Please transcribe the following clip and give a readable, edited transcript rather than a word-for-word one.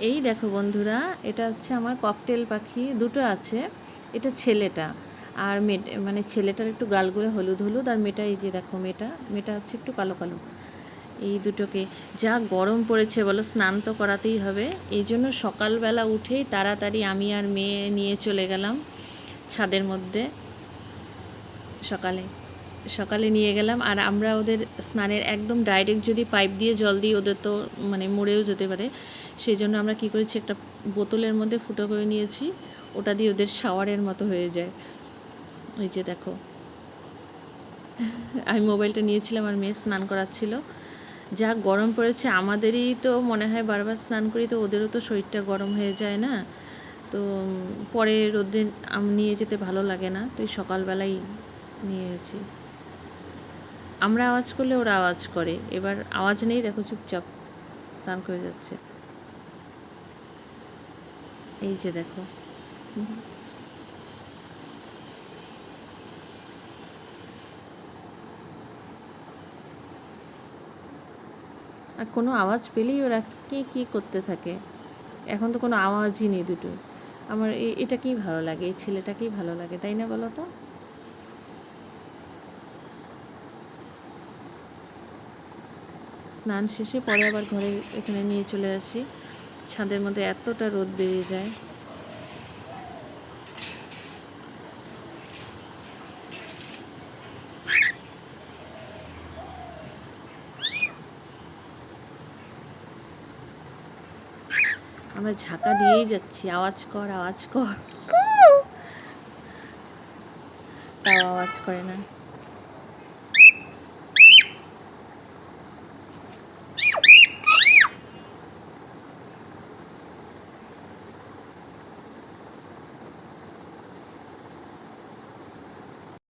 এই দেখো বন্ধুরা, এটা হচ্ছে আমার ককটেল পাখি, দুটো আছে। এটা ছেলেটা, আর মানে ছেলেটার একটু গালগুলো হলুদ হলুদ, আর মেয়েটা এই যে দেখো, মেয়েটা হচ্ছে একটু কালো কালো। এই দুটোকে, যা গরম পড়েছে বলো, স্নান তো করাতেই হবে। এই জন্য সকালবেলা উঠেই তাড়াতাড়ি আমি আর মেয়ে নিয়ে চলে গেলাম ছাদের মধ্যে। সকালে সকালে নিয়ে গেলাম, আর আমরা ওদের স্নানের একদম ডাইরেক্ট যদি পাইপ দিয়ে জল দিই, ওদের তো মানে মরেও যেতে পারে। সেই জন্য আমরা কী করেছি, একটা বোতলের মধ্যে ফুটো করে নিয়েছি, ওটা দিয়ে ওদের শাওয়ারের মতো হয়ে যায়। এই যে দেখো, আমি মোবাইলটা নিয়েছিলাম, আর মেয়ে স্নান করাচ্ছিল। যা গরম পড়েছে, আমাদেরই তো মনে হয় বারবার স্নান করি, তো ওদেরও তো শরীরটা গরম হয়ে যায় না, তো পরে রোদে নিয়ে যেতে ভালো লাগে না, তো সকালবেলাই নিয়ে গেছি। আমরা আওয়াজ করলে ওরা আওয়াজ করে, এবার আওয়াজ নেই, দেখো চুপচাপ স্নান করে যাচ্ছে। এই যে দেখো, আর কোনো আওয়াজ পেলেই ওরা কী করতে থাকে। এখন তো কোনো আওয়াজই নেই দুটো। আমার এটাকেই ভালো লাগে, এই ছেলেটাকেই ভালো লাগে, তাই না বলো তো? স্নান শেষে পরে আবার ঘরে এখানে নিয়ে চলে আসি। ছাদের মধ্যে এতটা রোদ বেরিয়ে যায়। আমরা ঝাঁকা দিয়েই যাচ্ছি, আওয়াজ কর আওয়াজ কর, তাও আওয়াজ করে না।